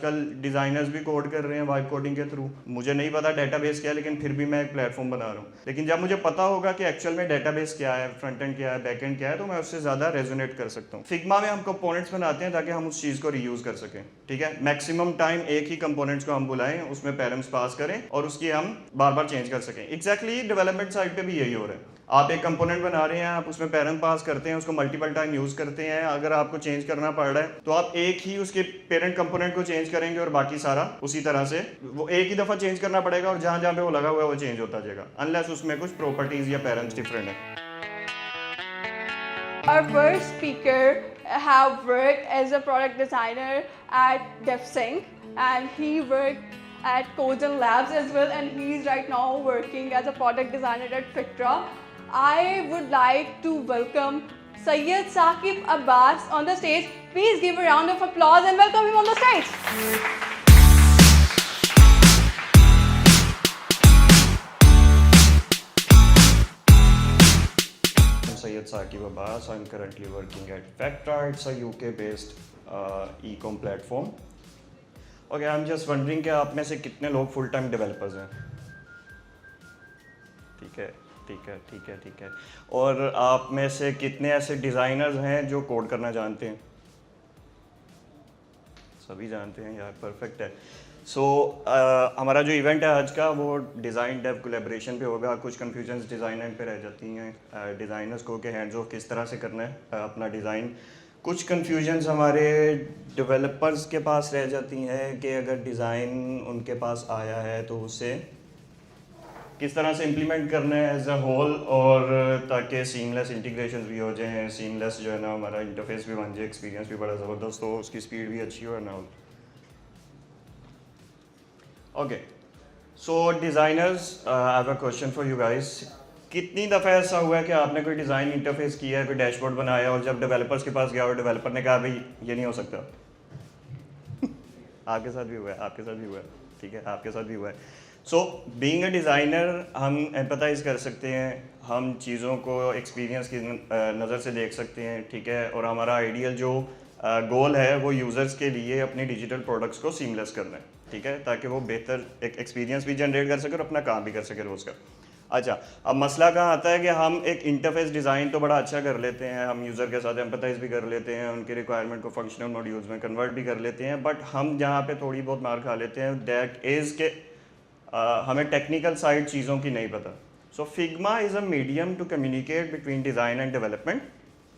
आजकल डिज़ाइनर्स भी कोड कर रहे हैं वाइब कोडिंग के थ्रू। मुझे नहीं पता डेटाबेस क्या है, लेकिन फिर भी मैं एक प्लेटफॉर्म बना रहा हूँ। लेकिन जब मुझे पता होगा कि एक्चुअल में डेटाबेस क्या है, फ्रंट एंड क्या है, बैक एंड क्या है, तो मैं उससे ज़्यादा रेजोनेट कर सकता हूँ। फिग्मा में हम कंपोनेंट्स बनाते हैं ताकि हम उस चीज़ को रीयूज़ कर सकें, ठीक है। मैक्सिमम टाइम एक ही कंपोनेंट्स को हम बुलाएं, उसमें पैरम्स पास करें और उसकी हम बार बार चेंज कर सकें। एग्जैक्टली डेवलपमेंट साइड पे भी यही हो रहा है। आप एक कंपोनेंट बना रहे हैं, आप उसमें पैरम पास करते हैं, उसको मल्टीपल टाइम यूज़ करते हैं। अगर आपको चेंज करना पड़ रहा है तो आप एक ही उसके पेरेंट कंपोनेंट को चेंज करेंगे और बाकी सारा उसी तरह से वो एक ही दफ़ा चेंज करना पड़ेगा और जहाँ जहाँ पे वो लगा हुआ है वो चेंज होता जाएगा, अनलेस उसमें कुछ प्रॉपर्टीज़ या पैरम्स डिफरेंट है। Our first speaker have worked as a product designer at DevSync, and he worked at Coden Labs as well, and he's right now working as a product designer at Fitra. I would like to welcome Syed Saqib Abbas on the stage. Please give a round of applause and welcome him on the stage. Syed Saqib Abbas. I'm currently working at Vectra. It's a UK-based e-com platform. Okay, I'm just wondering कि आप में से कितने लोग full time developers हैं? ठीक है, ठीक है, ठीक है, ठीक है। और आप में से कितने ऐसे डिज़ाइनर्स हैं जो कोड करना जानते हैं? सभी जानते हैं यार, परफेक्ट है। सो हमारा जो इवेंट है आज का वो डिज़ाइन डेव कोलैबोरेशन पे होगा। कुछ कन्फ्यूजन्स डिज़ाइनर पे रह जाती हैं डिज़ाइनर्स को कि हैंड्स ऑफ किस तरह से करना है अपना डिज़ाइन। कुछ कन्फ्यूजन्स हमारे डेवलपर्स के पास रह जाती हैं कि अगर डिज़ाइन उनके पास आया है तो उसे किस तरह से इम्प्लीमेंट करना है एज अ होल, और ताकि सीमलेस इंटीग्रेशन भी हो जाएँ, सीमलेस जो है ना हमारा इंटरफेस भी बन जाए, एक्सपीरियंस भी बड़ा ज़बरदस्त हो, उसकी स्पीड भी अच्छी हो ना। Okay, so designers, I have a question for you guys. कितनी दफ़ा ऐसा हुआ है कि आपने कोई डिज़ाइन इंटरफेस किया है, कोई डैशबोर्ड बनाया और जब डेवलपर्स के पास गया और डेवलपर ने कहा भाई ये नहीं हो सकता? आपके साथ भी हुआ है, आपके साथ भी हुआ है, ठीक है, आपके साथ भी हुआ है। सो बीइंग अ डिज़ाइनर हम एम्पैथाइज कर सकते हैं, हम चीज़ों को एक्सपीरियंस की नज़र से देख सकते हैं, ठीक है। और हमारा आइडियल जो गोल है वो यूज़र्स के लिए अपने डिजिटल प्रोडक्ट्स को सीमलेस करना है, ठीक है, ताकि वो बेहतर एक एक्सपीरियंस भी जनरेट कर सके और अपना काम भी कर सके रोज़ का। अच्छा, अब मसला कहाँ आता है कि हम एक इंटरफेस डिज़ाइन तो बड़ा अच्छा कर लेते हैं, हम यूज़र के साथ एम्पैथाइज भी कर लेते हैं, उनके रिक्वायरमेंट को फंक्शनल मॉड्यूल्स में कन्वर्ट भी कर लेते हैं, बट हम जहाँ पे थोड़ी बहुत मार खा लेते हैं दैट इज़ के हमें टेक्निकल साइड चीज़ों की नहीं पता। So Figma is a medium to communicate between design and development,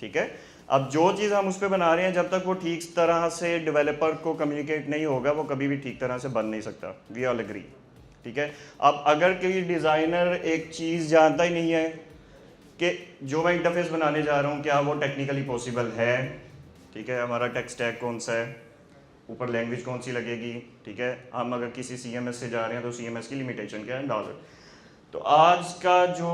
ठीक है। अब जो चीज़ हम उस पर बना रहे हैं जब तक वो ठीक तरह से डेवलपर को कम्युनिकेट नहीं होगा वो कभी भी ठीक तरह से बन नहीं सकता। वी ऑल एग्री, ठीक है। अब अगर कोई डिज़ाइनर एक चीज़ जानता ही नहीं है कि जो मैं इंटरफेस बनाने जा रहा हूँ क्या वो टेक्निकली पॉसिबल है, ठीक है, हमारा टेक स्टैक कौन सा है, ऊपर लैंग्वेज कौन सी लगेगी, ठीक है, हम अगर किसी CMS से जा रहे हैं तो CMS की लिमिटेशन क्या है, डाल। तो आज का जो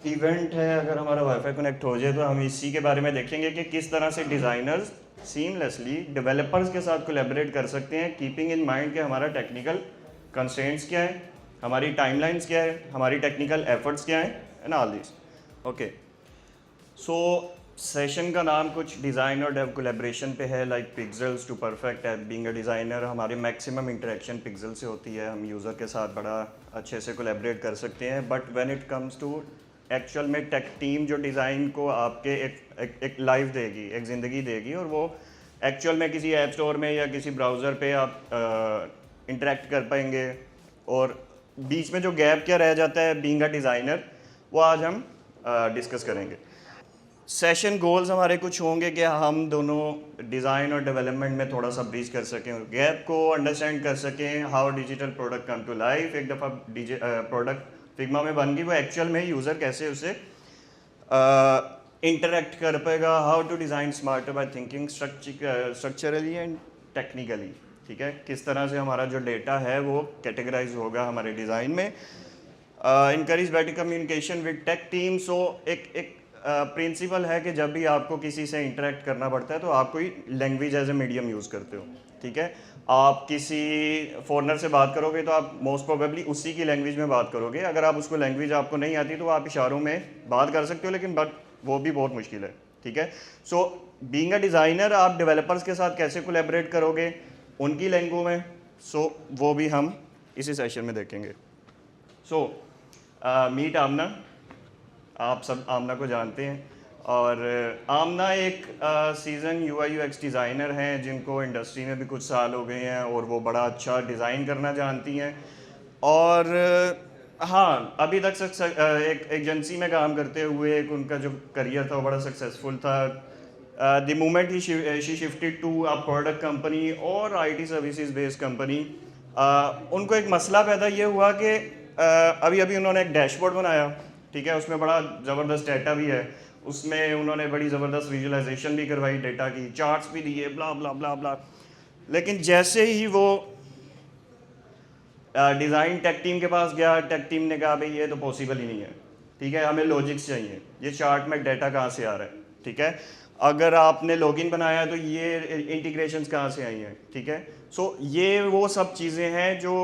इवेंट है अगर हमारा वाईफाई कनेक्ट हो जाए तो हम इसी के बारे में देखेंगे कि किस तरह से डिज़ाइनर्स सीमलेसली डेवलपर्स के साथ कोलैबोरेट कर सकते हैं, कीपिंग इन माइंड कि हमारा टेक्निकल कंस्ट्रेंट्स क्या है, हमारी टाइमलाइंस क्या है, हमारी टेक्निकल एफर्ट्स क्या हैं, and all this. Okay, so session का नाम कुछ डिज़ाइन और डेव कोलैबोरेशन पे है, like pixels to perfect at being a designer. हमारी मैक्सिमम इंटरेक्शन पिक्सल से होती है, हम यूज़र के साथ बड़ा अच्छे से कोलैबोरेट कर सकते हैं, but when it comes to actual में टेक टीम जो डिज़ाइन को आपके एक लाइफ देगी, एक ज़िंदगी देगी, और वो एक्चुअल में किसी ऐप स्टोर में या किसी ब्राउज़र पे आप इंटरेक्ट कर पाएंगे, और बीच में जो गैप क्या रह जाता है बीइंग अ डिज़ाइनर, वो आज हम डिस्कस करेंगे। सेशन गोल्स हमारे कुछ होंगे कि हम दोनों डिज़ाइन और डेवलपमेंट में थोड़ा सा ब्रीच कर सकें, गैप को अंडरस्टैंड कर सकें, how digital product come to life. एक दफ़ा प्रोडक्ट फिग्मा में बन गई, वो एक्चुअल में यूज़र कैसे उसे इंटरेक्ट कर पाएगा, how to design smarter by thinking structurally and technically, ठीक है, किस तरह से हमारा जो डेटा है वो कैटेगराइज होगा हमारे डिज़ाइन में। Encourage better communication with tech team. So एक प्रिंसिपल है कि जब भी आपको किसी से इंटरेक्ट करना पड़ता है तो आप कोई language as a medium use करते हो, ठीक है। आप किसी फॉरनर से बात करोगे तो आप मोस्ट प्रोबेबली उसी की लैंग्वेज में बात करोगे। अगर आप उसको लैंग्वेज आपको नहीं आती तो आप इशारों में बात कर सकते हो, लेकिन बट वो भी बहुत मुश्किल है, ठीक है। सो बीइंग अ डिज़ाइनर आप डेवलपर्स के साथ कैसे कोलैबोरेट करोगे, उनकी लैंग्वेज में, सो वो भी हम इसी सेशन में देखेंगे। सो मीट आमना, आप सब आमना को जानते हैं, और आमना एक सीज़न UI/UX डिज़ाइनर हैं जिनको इंडस्ट्री में भी कुछ साल हो गए हैं और वो बड़ा अच्छा डिज़ाइन करना जानती हैं। और हाँ, अभी तक एक एजेंसी में काम करते हुए एक उनका जो करियर था वो बड़ा सक्सेसफुल था। The moment she shifted to a product company और IT सर्विसेज बेस्ड कंपनी, उनको एक मसला पैदा ये हुआ कि अभी अभी उन्होंने एक डैशबोर्ड बनाया, ठीक है, उसमें बड़ा ज़बरदस्त डाटा भी है, उसमें उन्होंने बड़ी ज़बरदस्त विजुअलाइजेशन भी करवाई डेटा की, चार्ट्स भी दिए, ब्ला ब्ला ब्ला ब्ला। लेकिन जैसे ही वो डिज़ाइन टेक टीम के पास गया, टेक टीम ने कहा भाई ये तो पॉसिबल ही नहीं है, ठीक है, हमें लॉजिक्स चाहिए, ये चार्ट में डाटा कहाँ से आ रहा है, ठीक है, अगर आपने लॉगिन बनाया तो ये इंटीग्रेशंस कहाँ से आई हैं, ठीक है। सो ये वो सब चीज़ें हैं जो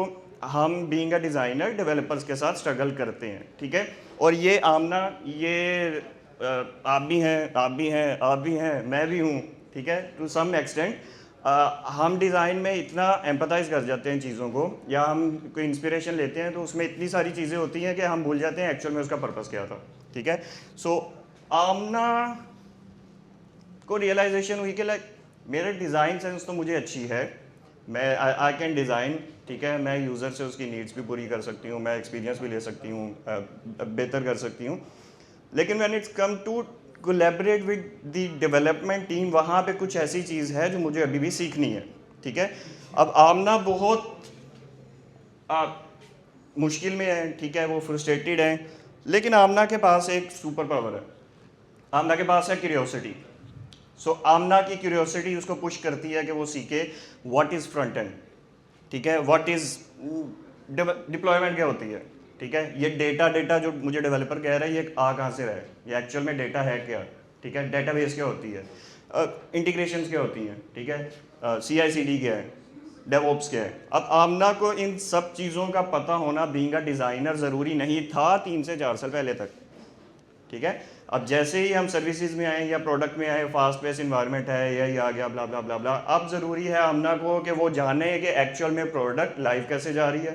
हम बीइंग अ डिज़ाइनर डेवलपर्स के साथ स्ट्रगल करते हैं, ठीक है। और ये आमना, ये आप भी हैं, आप भी हैं, आप भी हैं, मैं भी हूँ, ठीक है, टू सम एक्सटेंट। हम डिज़ाइन में इतना एम्पथाइज कर जाते हैं चीज़ों को, या हम कोई इंस्पिरेशन लेते हैं तो उसमें इतनी सारी चीज़ें होती हैं कि हम भूल जाते हैं एक्चुअल में उसका पर्पस क्या था, ठीक है। सो आमना को रियलाइजेशन हुई कि लाइक मेरे डिज़ाइन सेंस तो मुझे अच्छी है, मैं आई कैन डिज़ाइन, ठीक है, मैं यूज़र से उसकी नीड्स भी पूरी कर सकती हूँ, मैं एक्सपीरियंस भी ले सकती हूँ, बेहतर कर सकती हूँ, लेकिन when it's come to collaborate with the development team, वहाँ पे कुछ ऐसी चीज़ है जो मुझे अभी भी सीखनी है, ठीक है। अब आमना बहुत मुश्किल में है, ठीक है, वो फ्रस्ट्रेटेड है, लेकिन आमना के पास एक सुपर पावर है, आमना के पास है क्यूरियोसिटी। सो आमना की क्यूरियोसिटी उसको पुश करती है कि वो सीखे व्हाट इज़ फ्रंट एंड, ठीक है, व्हाट इज़ डिप्लॉयमेंट क्या होती है, ठीक है, ये डेटा जो मुझे डेवलपर कह रहा है ये आ कहाँ से रहा है, ये एक्चुअल में डेटा है क्या, ठीक है, डेटाबेस क्या होती है, इंटीग्रेशंस क्या होती हैं, ठीक है, CI/CD क्या है, डेवऑप्स क्या है। अब आमना को इन सब चीज़ों का पता होना बीइंग अ डिज़ाइनर ज़रूरी नहीं था 3 से 4 साल पहले तक, ठीक है। अब जैसे ही हम सर्विसेज में आए या प्रोडक्ट में आए, फास्ट पेस इन्वायरमेंट है, यही आ गया, ब्ला ब्ला ब्ला ब्ला, अब ज़रूरी है आमना को कि वो जाने कि एक्चुअल में प्रोडक्ट लाइव कैसे जा रही है,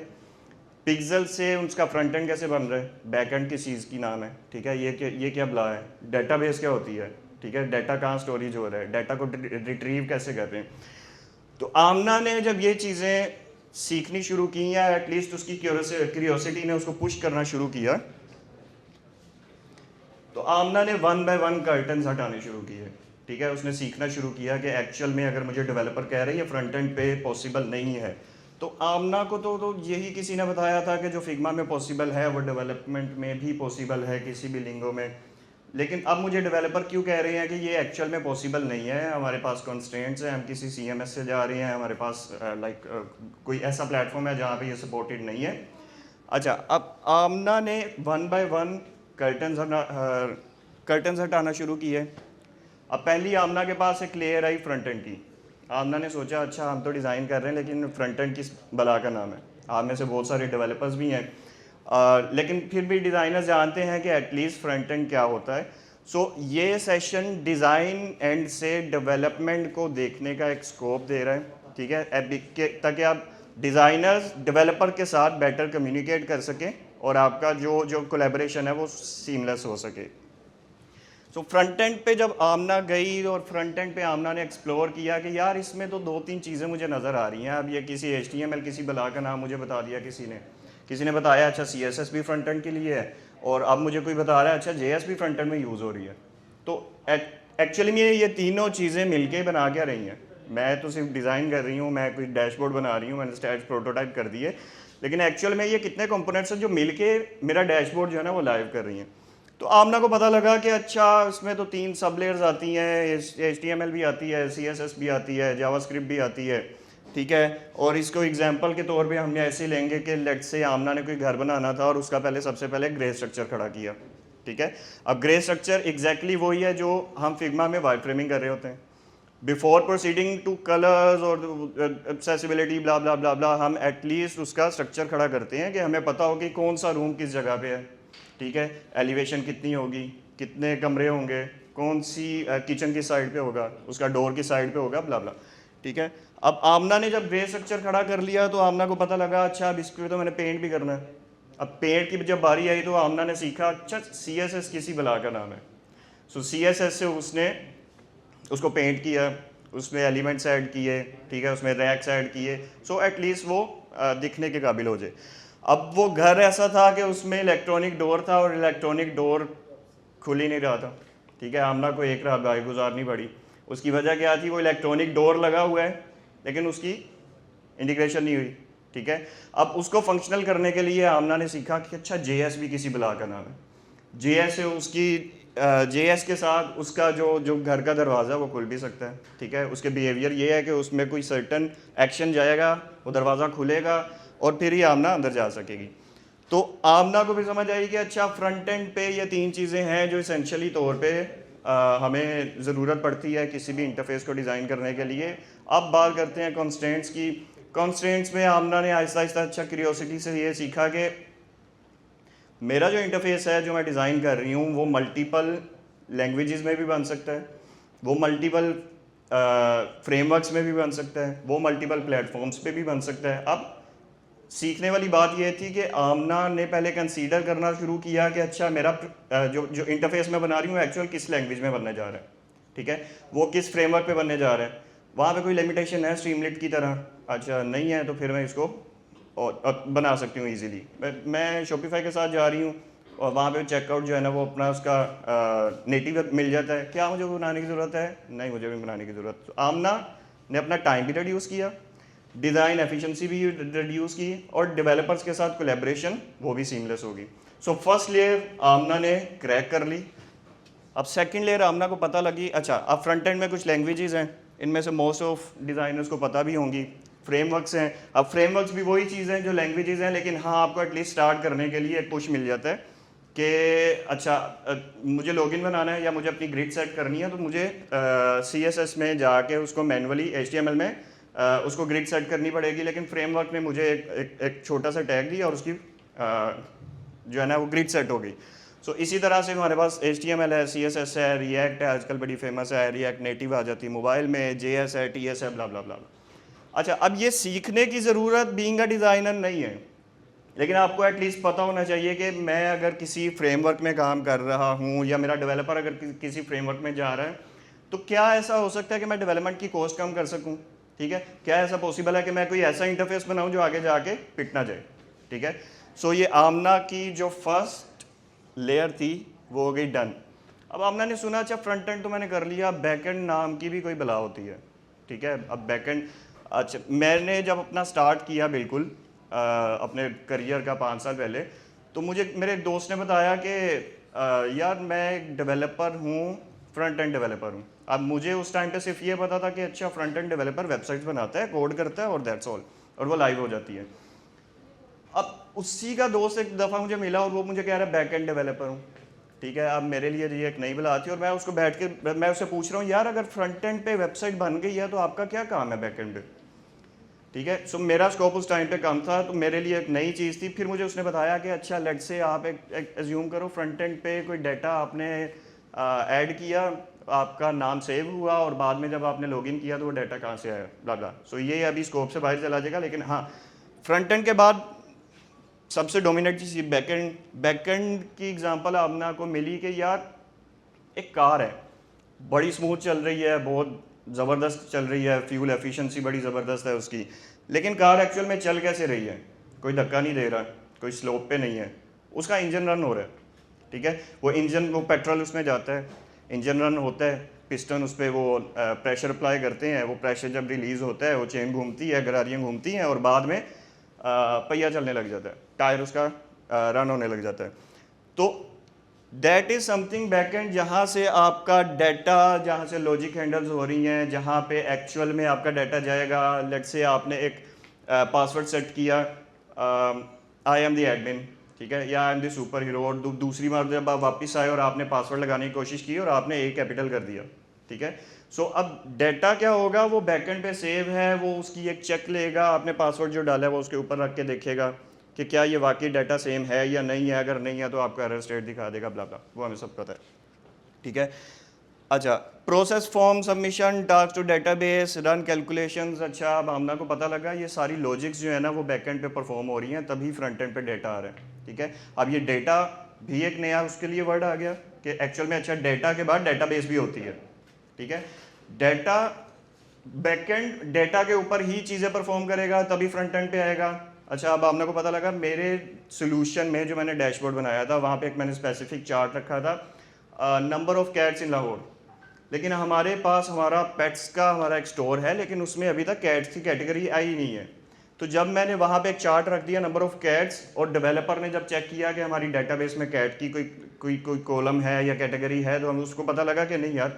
पिक्सल से उसका फ्रंट एंड कैसे बन रहा है, बैक एंड किस चीज़ की नाम है, ठीक है, ये क्या ब्ला है, डेटाबेस क्या होती है, ठीक है, डाटा कहाँ स्टोरेज हो रहा है, डाटा को रिट्रीव कैसे कर रहे हैं। तो आमना ने जब ये चीज़ें सीखनी शुरू की, या एटलीस्ट उसकी क्यूरियोसिटी ने उसको पुश करना शुरू किया, तो आमना ने 1 बाय 1 कर्टन्स हटाने शुरू किए, ठीक है, उसने सीखना शुरू किया कि एक्चुअल में अगर मुझे डेवलपर कह रहे हैं ये फ्रंट एंड पे पॉसिबल नहीं है, तो आमना को तो यही किसी ने बताया था कि जो फिग्मा में पॉसिबल है वो डेवलपमेंट में भी पॉसिबल है किसी भी लिंगो में। लेकिन अब मुझे डेवलपर क्यों कह रहे हैं कि ये एक्चुअल में पॉसिबल नहीं है, हमारे पास कॉन्स्ट्रेंट्स हैं, हम किसी CMS से जा रहे हैं, हमारे पास कोई ऐसा प्लेटफॉर्म है जहाँ पे ये सपोर्टेड नहीं है। अच्छा, अब आमना ने 1 बाय 1 कर्टन्स हटाना शुरू किए। अब पहली आमना के पास एक लेयर आई फ्रंट एंड की। आमना ने सोचा अच्छा हम तो डिज़ाइन कर रहे हैं लेकिन फ्रंट एंड किस बला का नाम है, आप में से बहुत सारे डेवलपर्स भी हैं, लेकिन फिर भी डिज़ाइनर्स जानते हैं कि एटलीस्ट फ्रंट एंड क्या होता है। सो ये सेशन डिज़ाइन एंड से डेवलपमेंट को देखने का एक स्कोप दे रहा है, ठीक है, ताकि आप डिज़ाइनर्स डेवलपर के साथ बेटर कम्युनिकेट कर सकें और आपका जो कोलैबोरेशन है वो सीमलेस हो सके। सो फ्रंट एंड पे जब आमना गई और फ्रंट एंड पे आमना ने एक्सप्लोर किया कि यार इसमें तो 2-3 चीज़ें मुझे नज़र आ रही हैं। अब ये किसी HTML किसी बला का नाम मुझे बता दिया, किसी ने बताया अच्छा CSS भी फ्रंट एंड के लिए है, और अब मुझे कोई बता रहा है अच्छा JS भी फ्रंट एंड में यूज़ हो रही है। तो एक्चुअली में ये तीनों चीज़ें मिलके बना क्या रही हैं। मैं तो सिर्फ डिज़ाइन कर रही हूँ, मैं कोई डैशबोर्ड बना रही हूँ, मैंने स्टैट्स प्रोटोटाइप कर दिए, लेकिन एक्चुअल में ये कितने कंपोनेंट्स हैं जो मिलके मेरा डैशबोर्ड जो है ना वो लाइव कर रही हैं। तो आमना को पता लगा कि अच्छा इसमें तो 3 सब लेयर्स आती हैं, HTML भी आती है, CSS भी आती है, जावास्क्रिप्ट भी आती है, ठीक है। और इसको एग्जांपल के तौर पे हम ऐसे लेंगे कि लेट्स से आमना ने कोई घर बनाना था और उसका सबसे पहले ग्रे स्ट्रक्चर खड़ा किया, ठीक है। अब ग्रे स्ट्रक्चर एग्जैक्टली वही है जो हम फिग्मा में वायर फ्रेमिंग कर रहे होते हैं। बिफोर प्रोसीडिंग टू कलर्स और एक्सेसिबिलिटी ब्ला ब्ला ब्ला ब्ला, हम एटलीस्ट उसका स्ट्रक्चर खड़ा करते हैं कि हमें पता हो कि कौन सा रूम किस जगह पे है, ठीक है, एलिवेशन कितनी होगी, कितने कमरे होंगे, कौन सी किचन की साइड पे होगा, उसका डोर की साइड पे होगा, ब्ला ब्ला, ठीक है। अब आमना ने जब बेस स्ट्रक्चर खड़ा कर लिया तो आमना को पता लगा अच्छा अब इसको तो मैंने पेंट भी करना है। अब पेंट की जब बारी आई तो आमना ने सीखा अच्छा CSS किसी बला का नाम है। सो CSS से उसने उसको पेंट किया, उसमें एलिमेंट्स ऐड किए, ठीक है, उसमें रैक्स ऐड किए, सो एटलीस्ट वो दिखने के काबिल हो जाए। अब वो घर ऐसा था कि उसमें इलेक्ट्रॉनिक डोर था और इलेक्ट्रॉनिक डोर खुल ही नहीं रहा था, ठीक है। आमना को एक रात गाय गुजारनी पड़ी। उसकी वजह क्या थी, वो इलेक्ट्रॉनिक डोर लगा हुआ है लेकिन उसकी इंटीग्रेशन नहीं हुई, ठीक है। अब उसको फंक्शनल करने के लिए आमना ने सीखा कि अच्छा JS भी किसी बला का नाम है। JS से उसकी JS के साथ उसका जो घर का दरवाज़ा वो खुल भी सकता है, ठीक है। उसके बिहेवियर ये है कि उसमें कोई सर्टन एक्शन जाएगा, वो दरवाज़ा खुलेगा और फिर ही आमना अंदर जा सकेगी। तो आमना को भी समझ आई कि अच्छा फ्रंट एंड पे ये 3 चीज़ें हैं जो इसेंशियली तौर पे हमें ज़रूरत पड़ती है किसी भी इंटरफेस को डिज़ाइन करने के लिए। अब बात करते हैं कॉन्स्टेंट्स की। कॉन्स्टेंट्स में आमना ने आहिस्ता आहिस्ता अच्छा क्यूरियोसिटी से ये सीखा कि मेरा जो इंटरफेस है जो मैं डिज़ाइन कर रही हूँ वो मल्टीपल लैंग्वेजेस में भी बन सकता है, वो मल्टीपल फ्रेमवर्क्स में भी बन सकता है, वो मल्टीपल प्लेटफॉर्म्स पे भी बन सकता है। अब सीखने वाली बात यह थी कि आमना ने पहले कंसीडर करना शुरू किया कि अच्छा मेरा जो इंटरफेस मैं बना रही हूँ एक्चुअल किस लैंग्वेज में बनने जा रहा है, ठीक है, वो किस फ्रेमवर्क पे बनने जा रहा है। वहाँ पे कोई लिमिटेशन है स्ट्रीमलिट की तरह? अच्छा नहीं है, तो फिर मैं इसको और बना सकती हूँ ईजिली। मैं शॉपिफाई के साथ जा रही हूँ और वहाँ पे चेकआउट जो है ना वो अपना उसका नेटिव मिल जाता है। क्या मुझे बनाने की ज़रूरत है? नहीं, मुझे भी बनाने की ज़रूरत। तो आमना ने अपना टाइम भी रिड्यूस किया, डिज़ाइन एफिशिएंसी भी रिड्यूस की और डेवलपर्स के साथ कोलैबोरेशन वो भी सीमलेस होगी। सो फर्स्ट लेयर आमना ने क्रैक कर ली। अब सेकंड लेयर आमना को पता लगी अच्छा अब फ्रंट एंड में कुछ लैंग्वेजेस हैं, इनमें से मोस्ट ऑफ डिज़ाइनर्स को पता भी होंगी। फ्रेमवर्क्स हैं, अब फ्रेमवर्क्स भी वही चीज़ हैं जो लैंग्वेजेस हैं, लेकिन हाँ आपको एटलीस्ट स्टार्ट करने के लिए एक पुश मिल जाता है कि अच्छा मुझे लॉगिन बनाना है या मुझे अपनी ग्रिड सेट करनी है तो मुझे CSS में जाके उसको मैनुअली HTML में उसको ग्रिड सेट करनी पड़ेगी। लेकिन फ्रेमवर्क ने मुझे एक छोटा सा टैग दिया और उसकी जो है ना वो ग्रिड सेट हो गई। सो इसी तरह से हमारे पास HTML है, CSS है, रिएक्ट है, आजकल बड़ी फेमस है, रिएक्ट नेटिव आ जाती है मोबाइल में, JS है, TS है, ब्ला ब्ला ब्ला। अच्छा अब ये सीखने की ज़रूरत बीइंग अ डिज़ाइनर नहीं है, लेकिन आपको एटलीस्ट पता होना चाहिए कि मैं अगर किसी फ्रेमवर्क में काम कर रहा हूँ या मेरा डेवलपर अगर किसी फ्रेमवर्क में जा रहा है तो क्या ऐसा हो सकता है कि मैं डेवलपमेंट की कॉस्ट कम कर सकूँ, ठीक है। क्या ऐसा पॉसिबल है कि मैं कोई ऐसा इंटरफेस बनाऊँ जो आगे जाके पिट ना जाए, ठीक है। सो ये आमना की जो फर्स्ट लेयर थी वो हो गई डन। अब आमना ने सुना अच्छा फ्रंट एंड तो मैंने कर लिया, बैक एंड नाम की भी कोई बला होती है, ठीक है। अब बैक एंड अच्छा मैंने जब अपना स्टार्ट किया बिल्कुल अपने करियर का 5 साल पहले, तो मुझे मेरे दोस्त ने बताया कि यार मैं एक डेवलपर हूँ, फ्रंट एंड डेवलपर हूँ। अब मुझे उस टाइम पे सिर्फ ये पता था कि अच्छा फ्रंट एंड डेवलपर वेबसाइट्स बनाता है, कोड करता है और दैट्स ऑल, और वो लाइव हो जाती है। अब उसी का दोस्त एक दफ़ा मुझे मिला और वो मुझे कह रहा है बैक एंड डेवलपर हूँ, ठीक है। अब मेरे लिए ये एक नई बला थी और मैं उसको बैठ के मैं उससे पूछ रहा हूँ यार अगर फ्रंट एंड पे वेबसाइट बन गई है तो आपका क्या काम है बैक एंड पे, ठीक है। सो मेरा स्कोप उस टाइम पे कम था तो मेरे लिए एक नई चीज़ थी। फिर मुझे उसने बताया कि अच्छा लेट से आप एक एज्यूम करो फ्रंट एंड पे कोई डाटा आपने ऐड किया, आपका नाम सेव हुआ और बाद में जब आपने लॉगिन किया तो वो डाटा कहाँ से आया, ब्ला ब्ला। सो ये अभी स्कोप से बाहर चला जाएगा, लेकिन हाँ फ्रंट एंड के बाद सबसे डोमिनेट चीज़ बैकएंड। बैकएंड की एग्जांपल आमना को मिली कि यार एक कार है, बड़ी स्मूथ चल रही है, बहुत ज़बरदस्त चल रही है, फ्यूल एफिशिएंसी बड़ी ज़बरदस्त है उसकी, लेकिन कार एक्चुअल में चल कैसे रही है, कोई धक्का नहीं दे रहा, कोई स्लोप पे नहीं है, उसका इंजन रन हो रहा है, ठीक है। वो इंजन वो पेट्रोल उसमें जाता है, इंजन रन होता है, पिस्टन उस पर वो प्रेशर अप्लाई करते हैं, वो प्रेशर जब रिलीज़ होता है वो चेन घूमती है, गरारियाँ घूमती हैं और बाद में पहिया चलने लग जाता है, टायर उसका रन होने लग जाता है। तो दैट इज़ समथिंग बैकएंड, जहाँ से आपका डाटा, जहाँ से लॉजिक हैंडल्स हो रही हैं, जहाँ पे एक्चुअल में आपका डाटा जाएगा। लेट्स से आपने एक पासवर्ड सेट किया, आई एम द एडमिन, ठीक है, या I am the super hero, और दूसरी बार जब आप वापस आए और आपने पासवर्ड लगाने की कोशिश की और आपने ए कैपिटल कर दिया, ठीक है। सो अब डाटा क्या होगा, वो बैकएंड पे सेव है, वो उसकी एक चेक लेगा, आपने पासवर्ड जो डाला है वो उसके ऊपर रख के देखेगा कि क्या ये वाकई डाटा सेम है या नहीं है, अगर नहीं है तो आपको एरर स्टेट दिखा देगा, ब्ला ब्ला, वो हमें सब पता है, ठीक है। अच्छा, process form, submission, task to database, run calculations. अच्छा, अब आमना को पता लगा ये सारी लॉजिक्स जो है ना वो बैकएंड पे परफॉर्म हो रही हैं, तभी फ्रंट एंड पे डेटा आ रहा है। ठीक है, अब ये डेटा भी एक नया उसके लिए वर्ड आ गया कि एक्चुअल में अच्छा डेटा के बाद डेटाबेस भी होती है। ठीक है, डेटा बैकएंड डेटा के ऊपर ही चीज़ें परफॉर्म करेगा तभी फ्रंट एंड पे आएगा। अच्छा, अब आपने को पता लगा मेरे सोल्यूशन में जो मैंने डैशबोर्ड बनाया था वहाँ पे एक मैंने स्पेसिफिक चार्ट रखा था नंबर ऑफ कैट्स इन लाहौर, लेकिन हमारे पास हमारा पेट्स का हमारा एक स्टोर है लेकिन उसमें अभी तक कैट्स की कैटेगरी आई नहीं है। तो जब मैंने वहाँ पे एक चार्ट रख दिया नंबर ऑफ कैट्स, और डेवलपर ने जब चेक किया कि हमारी डेटाबेस में कैट की कोई कॉलम है या कैटेगरी है, तो हम उसको पता लगा कि नहीं यार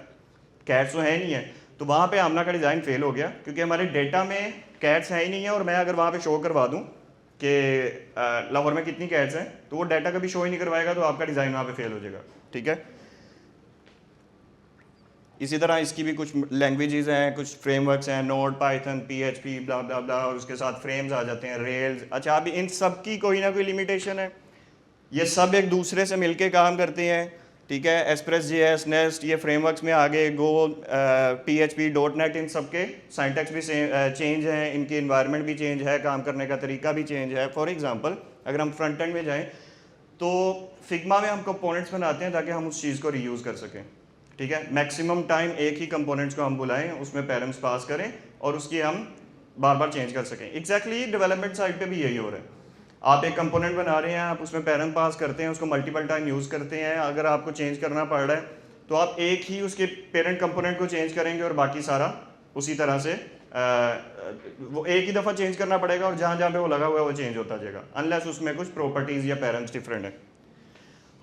कैट्स तो है नहीं है। तो वहाँ पे आमना का डिज़ाइन फेल हो गया क्योंकि हमारे डेटा में कैट्स है ही नहीं है, और मैं अगर वहाँ पे शो करवा दूँ कि लाहौर में कितनी कैट्स हैं तो वो डाटा कभी शो ही नहीं करवाएगा, तो आपका डिज़ाइन वहाँ पे फेल हो जाएगा। ठीक है, इसी तरह इसकी भी कुछ लैंग्वेजेस हैं, कुछ फ्रेमवर्क्स हैं, नोड, पाइथन, पीएचपी, ब्ला ब्ला ब्ला, और उसके साथ फ्रेम्स आ जाते हैं, रेल्स। अच्छा, अभी इन सब की कोई ना कोई लिमिटेशन है, ये सब एक दूसरे से मिलके काम करते हैं। ठीक है, एक्सप्रेस जेएस, नेस्ट, ये फ्रेमवर्क्स में आगे गो, पीएचपी, डॉट नेट, इन सब के साइंटैक्स भी चेंज हैं, इनकी इन्वायरमेंट भी चेंज है, काम करने का तरीका भी चेंज है। फॉर एग्जांपल अगर हम फ्रंट एंड में जाएं तो फिग्मा में हम कंपोनेंट्स बनाते हैं ताकि हम उस चीज़ को रीयूज़ कर सकें। ठीक है, मैक्सिमम टाइम एक ही कंपोनेंट्स को हम बुलाएं, उसमें पैरम्स पास करें और उसकी हम बार बार चेंज कर सकें। एग्जैक्टली डेवलपमेंट साइड पे भी यही हो रहा है। आप एक कंपोनेंट बना रहे हैं, आप उसमें पैरम पास करते हैं, उसको मल्टीपल टाइम यूज़ करते हैं। अगर आपको चेंज करना पड़ रहा है तो आप एक ही उसके पेरेंट कंपोनेंट को चेंज करेंगे और बाकी सारा उसी तरह से वो एक ही दफ़ा चेंज करना पड़ेगा, और जहाँ जहाँ पे वो लगा हुआ है वो चेंज होता जाएगा, अनलेस उसमें कुछ प्रॉपर्टीज़ या पैरम्स डिफरेंट है।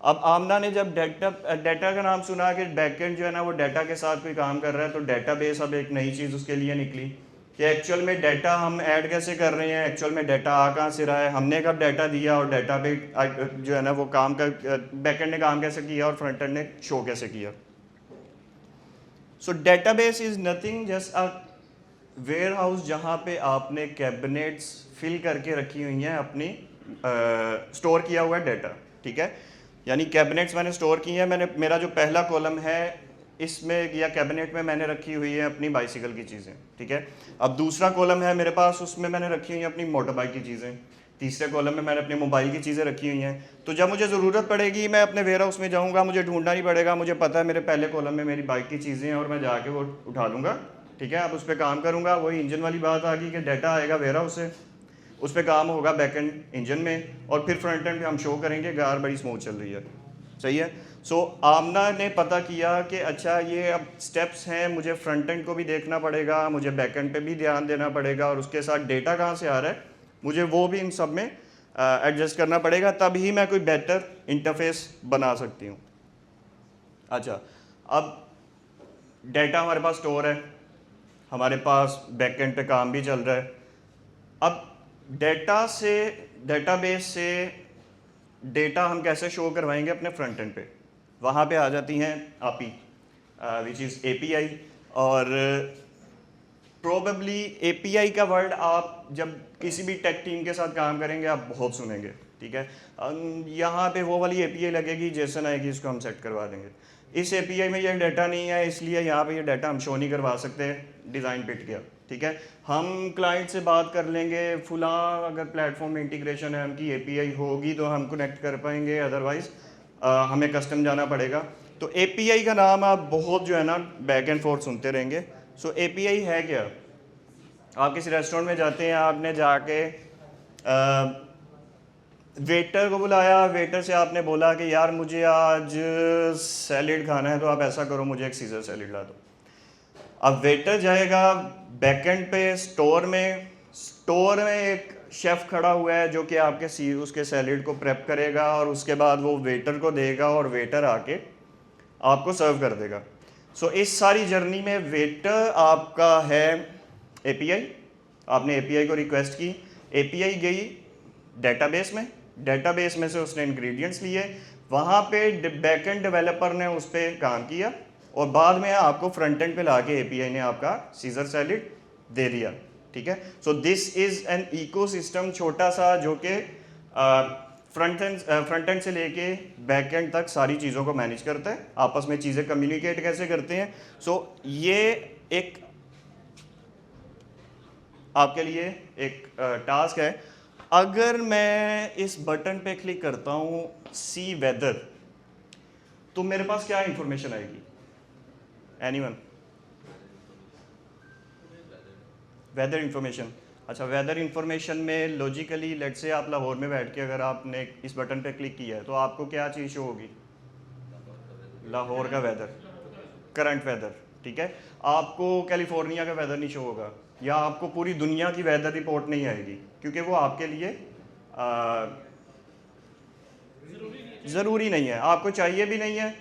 अब आमना ने जब डेटा का नाम सुना कि बैकएंड जो है ना वो डेटा के साथ कोई काम कर रहा है, तो डेटाबेस अब एक नई चीज़ उसके लिए निकली कि एक्चुअल में डेटा हम ऐड कैसे कर रहे हैं, एक्चुअल में डेटा आ कहाँ से रहा है, हमने कब डाटा दिया, और डेटा पे जो है ना वो काम का बैकएंड ने काम कैसे किया और फ्रंट एंड ने शो कैसे किया। So database is nothing just a warehouse जहाँ पे आपने कैबिनेट्स फिल करके रखी हुई हैं अपनी स्टोर किया हुआ है डाटा। ठीक है, यानी कैबिनेट्स मैंने स्टोर की हैं, मैंने मेरा जो पहला कॉलम है इसमें या कैबिनेट में मैंने रखी हुई है अपनी बाइसिकल की चीज़ें। ठीक है, अब दूसरा कॉलम है मेरे पास, उसमें मैंने रखी हुई है अपनी मोटर बाइक की चीज़ें। तीसरे कॉलम में मैंने अपने मोबाइल की चीज़ें रखी हुई हैं। तो जब मुझे ज़रूरत पड़ेगी मैं अपने वेयर हाउस में जाऊँगा, मुझे ढूंढना नहीं पड़ेगा, मुझे पता है मेरे पहले कॉलम में मेरी बाइक की चीज़ें हैं और मैं जाके वो उठा लूँगा। ठीक है, अब उस पर काम करूँगा, वही इंजन वाली बात आ गई कि डाटा आएगा वेयर हाउस से, उस पर काम होगा बैकएंड इंजन में, और फिर फ्रंट एंड पे हम शो करेंगे कार बड़ी स्मूथ चल रही है। सही है। सो आमना ने पता किया कि अच्छा ये अब स्टेप्स हैं, मुझे फ्रंट एंड को भी देखना पड़ेगा, मुझे बैक एंड पे भी ध्यान देना पड़ेगा, और उसके साथ डेटा कहाँ से आ रहा है मुझे वो भी इन सब में एडजस्ट करना पड़ेगा, तभी मैं कोई बेटर इंटरफेस बना सकती हूँ। अच्छा, अब डेटा हमारे पास स्टोर है, हमारे पास बैक एंड पे काम भी चल रहा है। अब डेटा से डेटाबेस से डेटा हम कैसे शो करवाएंगे अपने फ्रंट एंड पे, वहाँ पे आ जाती हैं API विच इज़ API। और प्रोबेबली API का वर्ड आप जब किसी भी टेक टीम के साथ काम करेंगे आप बहुत सुनेंगे। ठीक है, यहाँ पे वो वाली API लगेगी, जेसन आएगी, इसको हम सेट करवा देंगे। इस API में ये डाटा नहीं है इसलिए यहाँ पे ये डाटा हम शो नहीं करवा सकते, डिज़ाइन पिट गया। ठीक है, हम क्लाइंट से बात कर लेंगे, फुला अगर प्लेटफॉर्म में इंटीग्रेशन है उनकी API होगी तो हम कनेक्ट कर पाएंगे, अदरवाइज हमें कस्टम जाना पड़ेगा। तो API का नाम आप बहुत जो है ना बैक एंड फोर्थ सुनते रहेंगे। सो API है क्या? आप किसी रेस्टोरेंट में जाते हैं, आपने जाके वेटर को बुलाया, वेटर से आपने बोला कि यार मुझे आज सैलेड खाना है, तो आप ऐसा करो मुझे एक सीजर सैलेड ला दो। अब वेटर जाएगा बैकएंड पे स्टोर में एक शेफ़ खड़ा हुआ है जो कि आपके उसके सैलेड को प्रेप करेगा, और उसके बाद वो वेटर को देगा और वेटर आके आपको सर्व कर देगा। सो इस सारी जर्नी में वेटर आपका है API। आपने API को रिक्वेस्ट की, API गई डेटाबेस में से उसने इंग्रेडिएंट्स लिए, वहाँ पे बैकएंड डेवलपर ने उस पर काम किया, और बाद में आपको फ्रंट एंड पे लाके API ने आपका सीजर सैलेड दे दिया। ठीक है, so this is an ecosystem छोटा सा जो कि फ्रंट एंड से लेके बैक एंड तक सारी चीज़ों को मैनेज करता है, आपस में चीज़ें कम्युनिकेट कैसे करते हैं। सो ये एक आपके लिए एक टास्क है। अगर मैं इस बटन पे क्लिक करता हूँ सी वेदर, तो मेरे पास क्या इंफॉर्मेशन आएगी? एनीवन? Weather information. अच्छा, वेदर इंफॉर्मेशन में लॉजिकली लेट से आप लाहौर में बैठ के अगर आपने इस बटन पे क्लिक किया है तो आपको क्या चीज़ शो होगी? लाहौर का वेदर, करंट वेदर, ठीक है। आपको कैलिफोर्निया का वेदर नहीं शो होगा, या आपको पूरी दुनिया की वेदर रिपोर्ट नहीं आएगी, क्योंकि वो आपके लिए ज़रूरी नहीं है, आपको चाहिए भी नहीं है,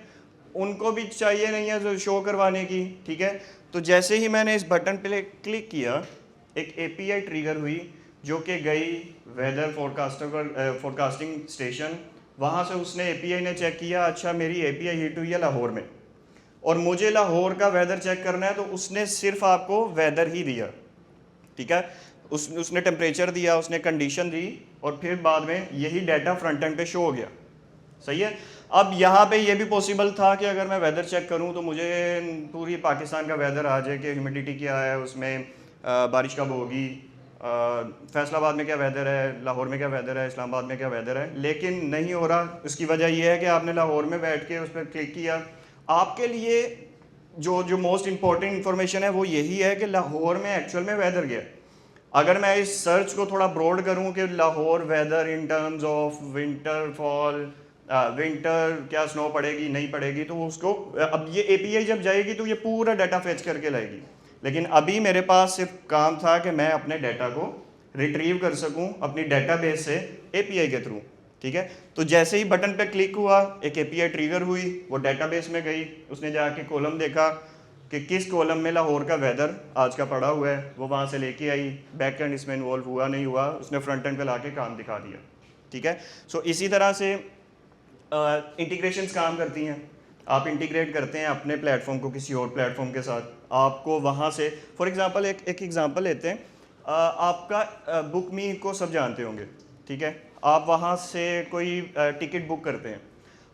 उनको भी चाहिए नहीं है जो शो करवाने की, ठीक है। तो जैसे ही मैंने इस बटन पे क्लिक किया, एक एपीआई ट्रिगर हुई जो कि गई वेदर फोरकास्टिंग स्टेशन। वहाँ से उसने एपीआई ने चेक किया, अच्छा मेरी एपीआई हिट हुई है लाहौर में और मुझे लाहौर का वेदर चेक करना है, तो उसने सिर्फ आपको वेदर ही दिया, ठीक है। उसने टेम्परेचर दिया, उसने कंडीशन दी, और फिर बाद में यही डाटा फ्रंट एंड पे शो हो गया, सही है। अब यहाँ पे ये भी पॉसिबल था कि अगर मैं वेदर चेक करूँ तो मुझे पूरी पाकिस्तान का वेदर आ जाए कि ह्यूमिडिटी क्या है, उसमें बारिश कब होगी, फैसलाबाद में क्या वेदर है, लाहौर में क्या वेदर है, इस्लामाबाद में क्या वेदर है, लेकिन नहीं हो रहा। उसकी वजह यह है कि आपने लाहौर में बैठ के उस पर क्लिक किया। आपके लिए जो मोस्ट इम्पॉर्टेंट इन्फॉर्मेशन है वो यही है कि लाहौर में एक्चुअल में वेदर क्या है। अगर मैं इस सर्च को थोड़ा ब्रॉड करूं कि Lahore weather in terms of winter, fall, winter क्या स्नो पड़ेगी नहीं पड़ेगी, तो उसको अब ये एपीआई जब जाएगी तो ये पूरा डाटा फेच करके लाएगी। लेकिन अभी मेरे पास सिर्फ काम था कि मैं अपने डाटा को रिट्रीव कर सकूं अपनी डेटाबेस से एपीआई के थ्रू, ठीक है। तो जैसे ही बटन पे क्लिक हुआ, एक एपीआई ट्रिगर हुई, वो डेटाबेस में गई, उसने जाके कॉलम देखा कि किस कॉलम में लाहौर का वेदर आज का पड़ा हुआ है, वो वहाँ से लेके आई। बैक एंड इसमें इन्वॉल्व हुआ नहीं हुआ, उसने फ्रंट एंड पे ला के काम दिखा दिया, ठीक है। सो इसी तरह से इंटीग्रेशंस काम करती हैं। आप इंटीग्रेट करते हैं अपने प्लेटफॉर्म को किसी और प्लेटफॉर्म के साथ, आपको वहाँ से फॉर एग्जांपल एक एग्जांपल लेते हैं। आपका बुक मी को सब जानते होंगे, ठीक है। आप वहाँ से कोई टिकट बुक करते हैं।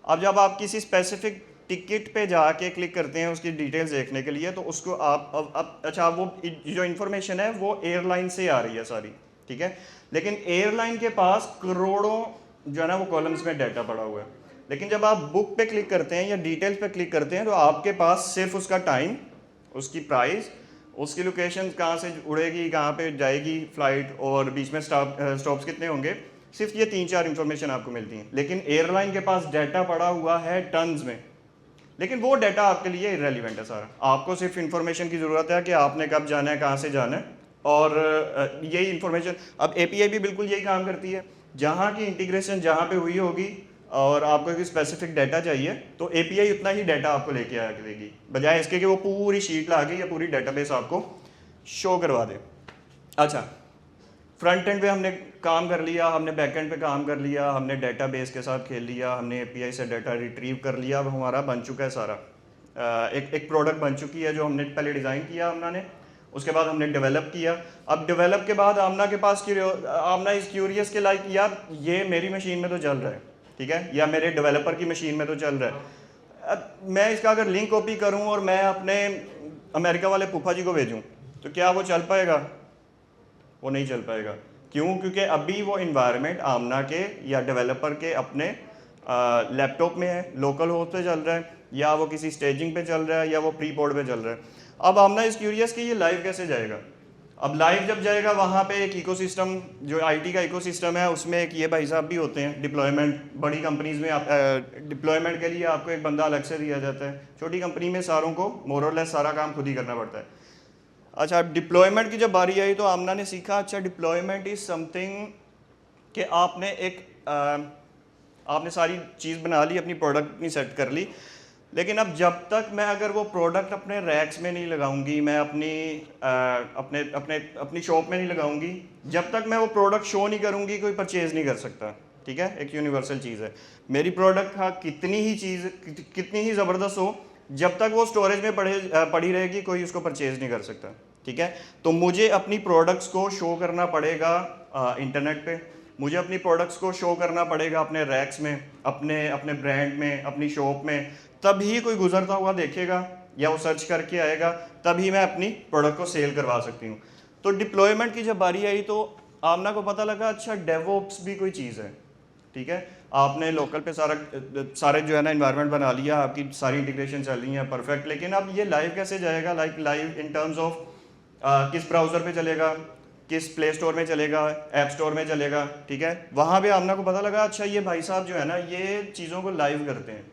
अब जब आप किसी स्पेसिफिक टिकट पे जाके क्लिक करते हैं उसकी डिटेल्स देखने के लिए, तो उसको आप अच्छा, वो जो इन्फॉर्मेशन है वो एयरलाइन से आ रही है सारी, ठीक है। लेकिन एयरलाइन के पास करोड़ों जो है ना वो कॉलम्स में डाटा पड़ा हुआ है। लेकिन जब आप बुक पे क्लिक करते हैं या डिटेल्स पे क्लिक करते हैं, तो आपके पास सिर्फ उसका टाइम, उसकी प्राइस, उसकी लोकेशन, कहाँ से उड़ेगी, कहाँ पे जाएगी फ़्लाइट, और बीच में स्टॉप्स कितने होंगे, सिर्फ ये 3-4 इन्फॉर्मेशन आपको मिलती हैं। लेकिन एयरलाइन के पास डाटा पड़ा हुआ है टन्स में, लेकिन वो डाटा आपके लिए इरेलीवेंट है सारा। आपको सिर्फ इन्फॉर्मेशन की ज़रूरत है कि आपने कब जाना है, कहाँ से जाना है, और यही इन्फॉर्मेशन। अब एपीआई भी बिल्कुल यही काम करती है। जहाँ की इंटीग्रेशन जहाँ पे हुई होगी और आपको एक स्पेसिफिक डाटा चाहिए, तो एपीआई उतना ही डाटा आपको लेके आया करेगी, बजाय इसके कि वो पूरी शीट ला के या पूरी डाटाबेस आपको शो करवा दे। अच्छा, फ्रंट एंड पे हमने काम कर लिया, हमने बैक एंड पे काम कर लिया, हमने डेटाबेस के साथ खेल लिया, हमने एपीआई से डाटा रिट्रीव कर लिया। अब हमारा बन चुका है सारा, एक प्रोडक्ट बन चुकी है जो हमने पहले डिज़ाइन किया आमना ने, उसके बाद हमने डेवलप किया। अब डेवलप के बाद आमना के पास आमना इज़ क्यूरियस के लाइक यार ये मेरी मशीन में तो चल रहा है, ठीक है, या मेरे डेवलपर की मशीन में तो चल रहा है। अब मैं इसका अगर लिंक कॉपी करूं और मैं अपने अमेरिका वाले फूफा जी को भेजूं, तो क्या वो चल पाएगा? वो नहीं चल पाएगा। क्यों? क्योंकि अभी वो इन्वायरमेंट आमना के या डेवलपर के अपने लैपटॉप में है, लोकल होस्ट पे चल रहा है, या वो किसी स्टेजिंग पे चल रहा है, या वो प्री पोड पे चल रहा है। अब आमना इज़ क्यूरियस कि ये लाइव कैसे जाएगा। अब लाइव जब जाएगा, वहाँ पे एक इकोसिस्टम, जो आईटी का इकोसिस्टम है, उसमें एक ये भाई साहब भी होते हैं। डिप्लॉयमेंट बड़ी कंपनीज़ में डिप्लॉयमेंट के लिए आपको एक बंदा अलग से दिया जाता है। छोटी कंपनी में सारों को मोर और लेस सारा काम खुद ही करना पड़ता है। अच्छा, डिप्लॉयमेंट की जब बारी आई तो आमना ने सीखा, अच्छा डिप्लॉयमेंट इज़ समथिंग कि आपने सारी चीज़ बना ली, अपनी प्रोडक्ट अपनी सेट कर ली, लेकिन अब जब तक मैं अगर वो प्रोडक्ट अपने रैक्स में नहीं लगाऊंगी, मैं अपनी शॉप में नहीं लगाऊंगी, जब तक मैं वो प्रोडक्ट शो नहीं करूंगी, कोई परचेज़ नहीं कर सकता, ठीक है। एक यूनिवर्सल चीज़ है मेरी प्रोडक्ट। हाँ, कितनी ही ज़बरदस्त हो, जब तक वो स्टोरेज में पड़ी रहेगी, कोई उसको परचेज़ नहीं कर सकता, ठीक है। तो मुझे अपनी प्रोडक्ट्स को शो करना पड़ेगा इंटरनेट पे, मुझे अपनी प्रोडक्ट्स को शो करना पड़ेगा अपने रैक्स में, अपने अपने ब्रांड में, अपनी शॉप में, तभी कोई गुजरता हुआ देखेगा या वो सर्च करके आएगा, तभी मैं अपनी प्रोडक्ट को सेल करवा सकती हूँ। तो डिप्लॉयमेंट की जब बारी आई तो आमना को पता लगा अच्छा डेवऑप्स भी कोई चीज़ है, ठीक है। आपने लोकल पे सारे जो है ना इन्वायरमेंट बना लिया, आपकी सारी इंटीग्रेशन चल रही है परफेक्ट, लेकिन अब ये लाइव कैसे जाएगा, लाइव इन टर्म्स ऑफ किस ब्राउज़र पे चलेगा, किस प्ले स्टोर में चलेगा, ऐप स्टोर में चलेगा, ठीक है। वहाँ पे आमना को पता लगा अच्छा ये भाई साहब जो है ना ये चीज़ों को लाइव करते हैं।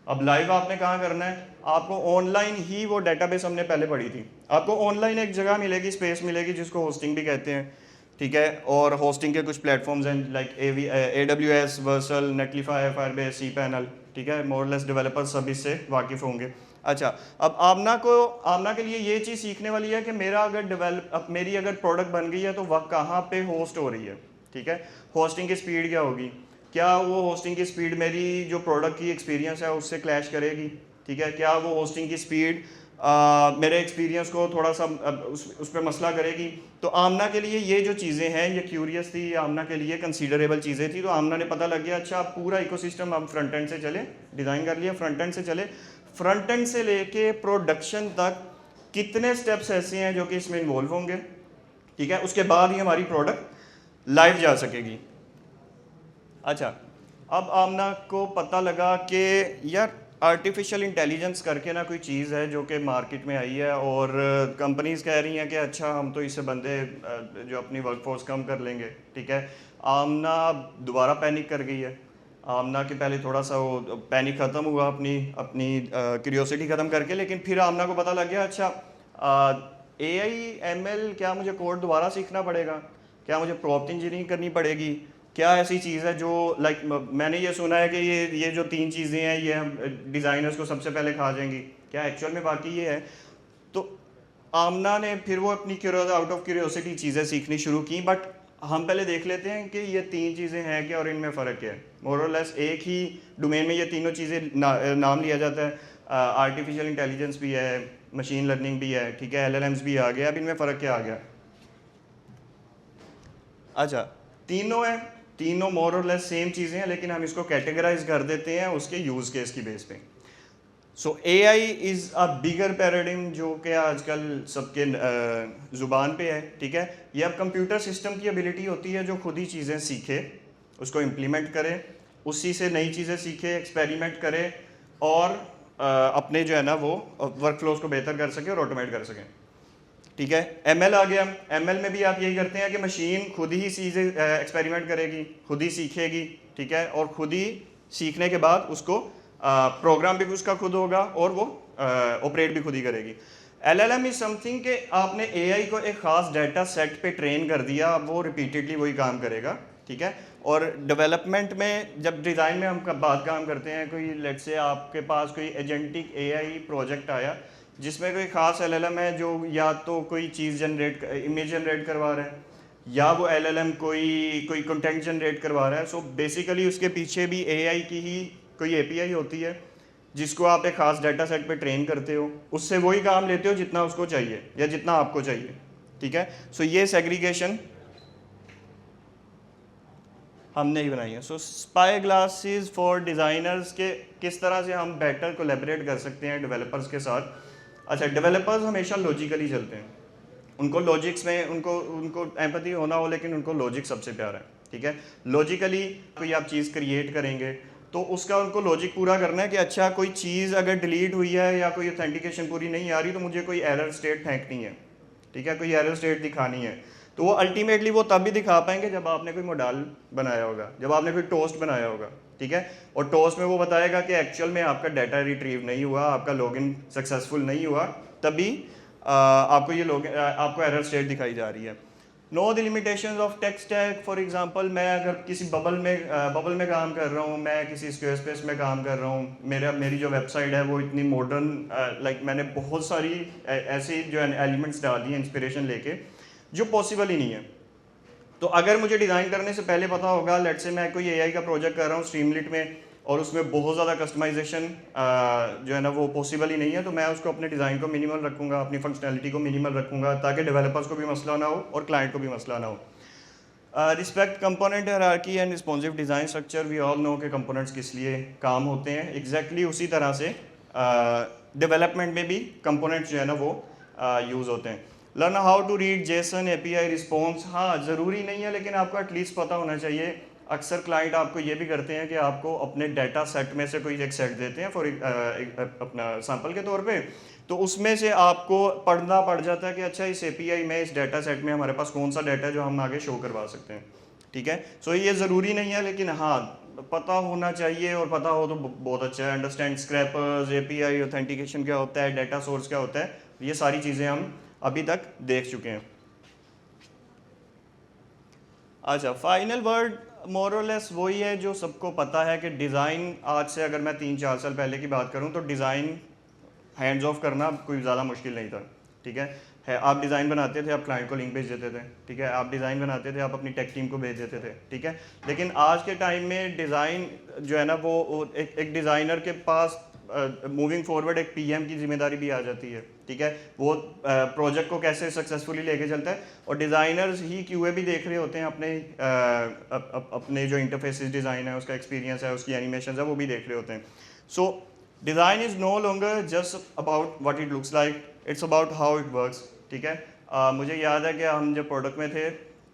अब लाइव आपने कहाँ करना है, आपको ऑनलाइन ही वो डेटाबेस हमने पहले पढ़ी थी, आपको ऑनलाइन एक जगह मिलेगी, स्पेस मिलेगी जिसको होस्टिंग भी कहते हैं, ठीक है। और होस्टिंग के कुछ प्लेटफॉर्म्स हैं like AWS, Vercel, नेटलीफाई, Firebase, cPanel, ठीक है। मोरलेस डेवलपर्स सब इससे वाकिफ़ होंगे। अच्छा, अब आमना के लिए ये चीज़ सीखने वाली है कि मेरी अगर प्रोडक्ट बन गई है तो वह कहाँ पे होस्ट हो रही है, ठीक है। होस्टिंग की स्पीड क्या होगी, क्या वो होस्टिंग की स्पीड मेरी जो प्रोडक्ट की एक्सपीरियंस है उससे क्लैश करेगी, ठीक है। क्या वो होस्टिंग की स्पीड मेरे एक्सपीरियंस को थोड़ा सा उस पर मसला करेगी। तो आमना के लिए ये जो चीज़ें हैं ये क्यूरियस थी, आमना के लिए कंसीडरेबल चीज़ें थी। तो आमना ने पता लग गया अच्छा पूरा इकोसिस्टम हम फ्रंट एंड से चले, डिज़ाइन कर लिया, फ्रंट एंड से चले, फ्रंट एंड से लेके प्रोडक्शन तक कितने स्टेप्स ऐसे हैं जो कि इसमें इन्वॉल्व होंगे, ठीक है। उसके बाद ही हमारी प्रोडक्ट लाइव जा सकेगी। अच्छा, अब आमना को पता लगा कि यार आर्टिफिशियल इंटेलिजेंस करके ना कोई चीज़ है जो कि मार्केट में आई है और कंपनीज़ कह रही हैं कि अच्छा हम तो इससे बंदे जो अपनी वर्कफोर्स कम कर लेंगे, ठीक है। आमना दोबारा पैनिक कर गई है। आमना के पहले थोड़ा सा वो पैनिक ख़त्म हुआ अपनी क्यूरियोसिटी ख़त्म करके, लेकिन फिर आमना को पता लग गया अच्छा AI ML क्या मुझे कोड दोबारा सीखना पड़ेगा, क्या मुझे प्रॉम्प्ट इंजीनियरिंग करनी पड़ेगी, क्या ऐसी चीज़ है जो लाइक मैंने ये सुना है कि ये जो 3 चीज़ें हैं ये हम डिज़ाइनर्स को सबसे पहले खा जाएंगी, क्या एक्चुअल में बाकी ये है। तो आमना ने फिर वो अपनी आउट ऑफ क्यूरियोसिटी चीज़ें सीखनी शुरू की। बट हम पहले देख लेते हैं कि ये 3 चीज़ें हैं क्या और इनमें फ़र्क क्या है। मोर और लेस एक ही डोमेन में ये तीनों चीज़ें नाम लिया जाता है। आर्टिफिशियल इंटेलिजेंस भी है, मशीन लर्निंग भी है, ठीक है, LLMs भी आ गया। अब इनमें फ़र्क क्या आ गया, अच्छा तीनों हैं, तीनों मोर और लेस सेम चीज़ें हैं, लेकिन हम इसको कैटेगराइज कर देते हैं उसके यूज़ केस की बेस पे। सो AI is a bigger paradigm जो कि आजकल सबके ज़ुबान पे है, ठीक है। ये अब कंप्यूटर सिस्टम की एबिलिटी होती है जो खुद ही चीज़ें सीखे, उसको इम्प्लीमेंट करे, उसी से नई चीज़ें सीखे, एक्सपेरिमेंट करे और अपने जो है ना वो वर्क फ्लोज को बेहतर कर सके और ऑटोमेट कर सकें, ठीक है। ML आ गया। ML में भी आप यही करते हैं कि मशीन खुद ही चीज़ें एक्सपेरिमेंट करेगी, खुद ही सीखेगी, ठीक है, और खुद ही सीखने के बाद उसको प्रोग्राम भी उसका खुद होगा और वो ऑपरेट भी खुद ही करेगी। LLM इज समथिंग कि आपने AI को एक ख़ास डाटा सेट पे ट्रेन कर दिया, अब वो रिपीटेडली वही काम करेगा, ठीक है। और डेवलपमेंट में जब डिज़ाइन में हम बात काम करते हैं, कोई लेट्स से आपके पास कोई एजेंटिक AI प्रोजेक्ट आया जिसमें कोई ख़ास LLM है जो या तो कोई चीज़ इमेज जनरेट करवा रहा है या वो LLM कोई कंटेंट जनरेट करवा रहा है। सो बेसिकली उसके पीछे भी AI की ही कोई API होती है जिसको आप एक ख़ास डाटा सेट पे ट्रेन करते हो, उससे वही काम लेते हो जितना उसको चाहिए या जितना आपको चाहिए, ठीक है। सो ये सेग्रीगेशन हमने ही बनाई है। सो स्पाई ग्लासेस फॉर डिज़ाइनर्स के किस तरह से हम बेटर कोलैबोरेट कर सकते हैं डेवलपर्स के साथ। अच्छा, डेवलपर्स हमेशा लॉजिकली चलते हैं, उनको लॉजिक्स में उनको एम्पैथी होना हो, लेकिन उनको लॉजिक सबसे प्यारा है, ठीक है। लॉजिकली कोई आप चीज़ क्रिएट करेंगे तो उसका उनको लॉजिक पूरा करना है कि अच्छा कोई चीज़ अगर डिलीट हुई है या कोई ऑथेंटिकेशन पूरी नहीं आ रही तो मुझे कोई एरर स्टेट फेंकनी है, ठीक है, कोई एरर स्टेट दिखानी है। तो वो अल्टीमेटली वो तब भी दिखा पाएंगे जब आपने कोई मॉडल बनाया होगा, जब आपने कोई टोस्ट बनाया होगा, ठीक है। और टोस्ट में वो बताएगा कि एक्चुअल में आपका डाटा रिट्रीव नहीं हुआ, आपका लॉगिन सक्सेसफुल नहीं हुआ, तभी आपको एरर स्टेट दिखाई जा रही है। Know the limitations of tech stack. For example मैं अगर किसी बबल में काम कर रहा हूँ, मैं किसी स्क्वेयरस्पेस में काम कर रहा हूँ, मेरी जो वेबसाइट है वो इतनी मॉडर्न लाइक मैंने बहुत सारी ऐसी जो एलिमेंट्स डाल दिए इंस्पिरेशन लेके जो पॉसिबल ही नहीं है। तो अगर मुझे डिज़ाइन करने से पहले पता होगा, लेट से मैं कोई AI का प्रोजेक्ट कर रहा हूँ स्ट्रीमलिट में और उसमें बहुत ज़्यादा कस्टमाइजेशन जो है ना वो पॉसिबल ही नहीं है, तो मैं उसको अपने डिज़ाइन को मिनिमल रखूँगा, अपनी फंक्शनैलिटी को मिनिमल रखूँगा ताकि डेवलपर्स को भी मसला ना हो और क्लाइंट को भी मसला ना हो। Respect component hierarchy and responsive design structure, we all know के कंपोनेंट्स किस लिए काम होते हैं, एग्जैक्टली उसी तरह से डेवलपमेंट में भी कंपोनेंट्स जो है ना वो यूज़ होते हैं। Learn how to read JSON API response, हाँ ज़रूरी नहीं है लेकिन आपको एटलीस्ट पता होना चाहिए। अक्सर क्लाइंट आपको ये भी करते हैं कि आपको अपने डाटा सेट में से कोई एक सेट देते हैं फॉर अपना सैंपल के तौर पे, तो उसमें से आपको पढ़ना पड़ जाता है कि अच्छा इस एपीआई में इस डाटा सेट में हमारे पास कौन सा डाटा है जो हम आगे शो करवा सकते हैं, ठीक है। सो ये ज़रूरी नहीं है लेकिन हाँ पता होना चाहिए, और पता हो तो बहुत अच्छा है। अंडरस्टैंड स्क्रैपर्स, एपीआई ऑथेंटिकेशन क्या होता है, डाटा सोर्स क्या होता है, ये सारी चीज़ें हम अभी तक देख चुके हैं। अच्छा, फाइनल वर्ड मोरलेस वही है जो सबको पता है कि डिज़ाइन, आज से अगर मैं 3-4 साल पहले की बात करूं तो डिज़ाइन हैंड्स ऑफ करना कोई ज़्यादा मुश्किल नहीं था, ठीक है। आप डिज़ाइन बनाते थे, आप क्लाइंट को लिंक भेज देते थे, ठीक है। आप डिज़ाइन बनाते थे, आप अपनी टेक टीम को भेज देते थे, ठीक है। लेकिन आज के टाइम में डिज़ाइन जो है ना वो एक डिज़ाइनर के पास मूविंग फॉरवर्ड एक पीएम की जिम्मेदारी भी आ जाती है, ठीक है। वो प्रोजेक्ट को कैसे सक्सेसफुली लेके चलता है, और डिज़ाइनर्स ही क्यूए भी देख रहे होते हैं अपने जो इंटरफेसेस डिज़ाइन है, उसका एक्सपीरियंस है, उसकी एनिमेशन है, वो भी देख रहे होते हैं। So design is no longer just about what it looks like, it's about how it works, ठीक है। मुझे याद है कि हम जब प्रोडक्ट में थे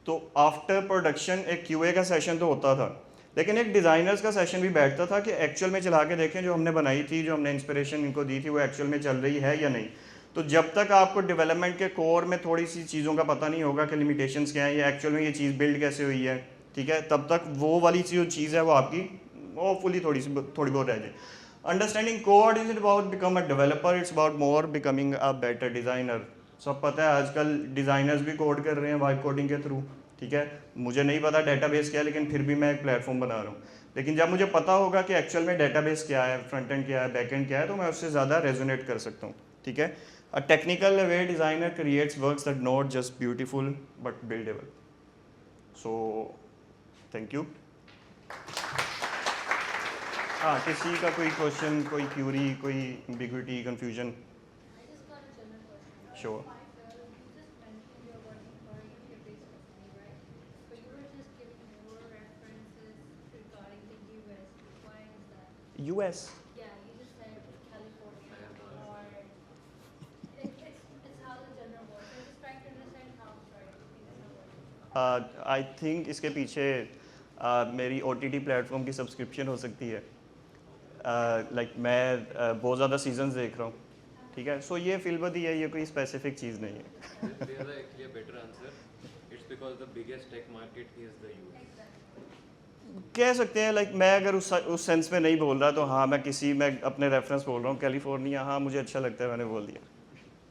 तो आफ्टर प्रोडक्शन एक क्यूए का सेशन तो होता था, लेकिन एक डिज़ाइनर्स का सेशन भी बैठता था कि एक्चुअल में चला के देखें जो हमने बनाई थी, जो हमने इंस्पिरेशन इनको दी थी, वो एक्चुअल में चल रही है या नहीं। तो जब तक आपको डेवलपमेंट के कोर में थोड़ी सी चीज़ों का पता नहीं होगा कि लिमिटेशंस क्या है, या एक्चुअल में ये चीज़ बिल्ड कैसे हुई है, ठीक है, तब तक वो वाली जो चीज़ है वो आपकी होपफुली थोड़ी बहुत रह जाए। Understanding code is about become a developer, it's about more becoming a better designer. सब पता है आजकल डिज़ाइनर्स भी कोड कर रहे हैं वाइब कोडिंग के थ्रू, ठीक है। मुझे नहीं पता डेटाबेस क्या है, लेकिन फिर भी मैं एक प्लेटफॉर्म बना रहा हूँ। लेकिन जब मुझे पता होगा कि एक्चुअल में डेटाबेस क्या है, फ्रंट एंड क्या है, बैक एंड क्या है, तो मैं उससे ज़्यादा रेजोनेट कर सकता हूँ, ठीक है। A technical way designer creates works that not just beautiful but buildable. So thank you. हाँ, किसी का कोई क्वेश्चन, कोई क्यूरी, कोई ambiguity, confusion? Sure. US. Yeah, you just said California, or it's how the general works. I'm just trying to understand how, sorry. I think इसके पीछे मेरी OTT platform की सब्सक्रिप्शन हो सकती है। लाइक मैं बहुत ज़्यादा सीजन्स देख रहा हूँ, ठीक है। सो ये फिल्मदी है, ये कोई स्पेसिफिक चीज़ नहीं है। There's actually a better answer. It's because the biggest tech market is the US. कह सकते हैं, लाइक मैं अगर उस सेंस में नहीं बोल रहा तो हाँ, मैं अपने रेफरेंस बोल रहा हूँ, कैलिफोर्निया, हाँ मुझे अच्छा लगता है, मैंने बोल दिया।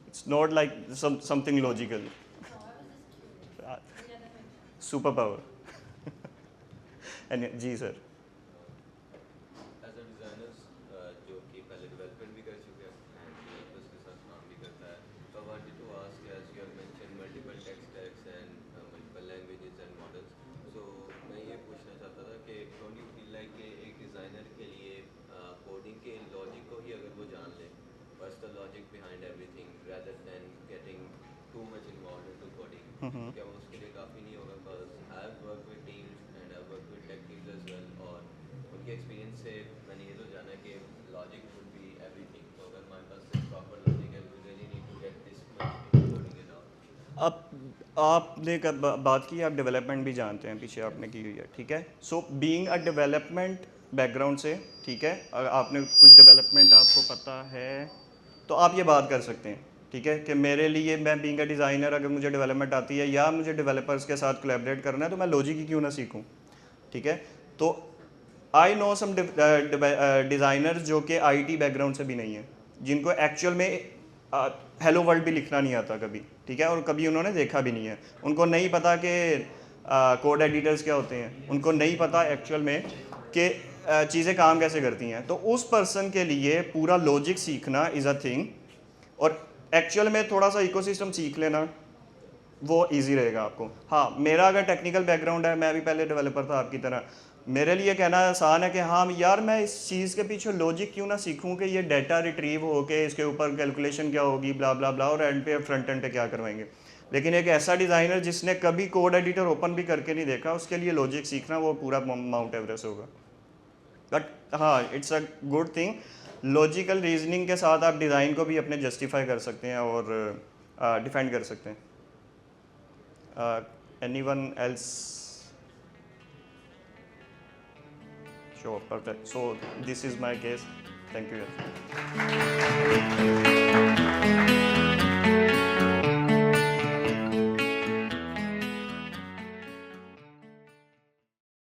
It's not like something logical. Super power. जी सर। एज अ डिज़ाइनर्स जो कि पहले डेवलपमेंट भी कर चुके हैं एंड डेवलपर्स के साथ काम भी करता है, so I wanted to ask, as you have mentioned multiple tech stacks and multiple languages and models, so मैं ये पूछना चाहता था कि don't you feel like कि एक डिज़ाइनर के लिए कोडिंग के लॉजिक को ही अगर वो जान ले, what's the logic behind everything rather than getting too much involved into coding, क्या वो उसके लिए काफ़ी नहीं होगा? Because I've worked with teams and I've worked with tech teams as well, और उनके एक्सपीरियंस से मैंने ये तो जाना कि लॉजिक वुड बी एवरीथिंग। तो अगर हमारे पास प्रॉपर लॉजिक है, we really need to get this much in coding and all. अब आपने बात की, आप डेवलपमेंट भी जानते हैं, पीछे आपने की हुई है, ठीक है। So being a development background से, ठीक है, अगर आपने कुछ डेवलपमेंट आपको पता है तो आप ये बात कर सकते हैं, ठीक है, कि मेरे लिए, मैं बीइंग अ डिज़ाइनर, अगर मुझे डेवलपमेंट आती है या मुझे डेवलपर्स के साथ कोलैबोरेट करना है तो मैं लॉजिक ही क्यों ना सीखूं, ठीक है। तो आई नो सम डिज़ाइनर्स जो कि IT बैकग्राउंड से भी नहीं है, जिनको एक्चुअल में हेलो वर्ल्ड भी लिखना नहीं आता कभी, ठीक है, और कभी उन्होंने देखा भी नहीं है। उनको नहीं पता कि कोड एडिटर्स क्या होते हैं, उनको नहीं पता एक्चुअल में कि चीज़ें काम कैसे करती हैं। तो उस पर्सन के लिए पूरा लॉजिक सीखना इज़ अ थिंग, और एक्चुअल में थोड़ा सा इकोसिस्टम सीख लेना वो इजी रहेगा आपको। हाँ, मेरा अगर टेक्निकल बैकग्राउंड है, मैं भी पहले डेवलपर था आपकी तरह, मेरे लिए कहना आसान है कि हाँ यार मैं इस चीज़ के पीछे लॉजिक क्यों ना सीखूं कि ये डाटा रिट्रीव हो के इसके ऊपर कैलकुलेशन क्या होगी, ब्ला ब्ला ब्ला, और एंड पे फ्रंट एंड पे क्या करवाएंगे। लेकिन एक ऐसा डिज़ाइनर जिसने कभी कोड एडिटर ओपन भी करके नहीं देखा, उसके लिए लॉजिक सीखना वो पूरा माउंट एवरेस्ट होगा। बट हाँ, it's a good thing, logical reasoning के साथ आप डिज़ाइन को भी अपने जस्टिफाई कर सकते हैं और डिफेंड कर सकते हैं। Anyone else? Sure, perfect. So this is my case. Thank you.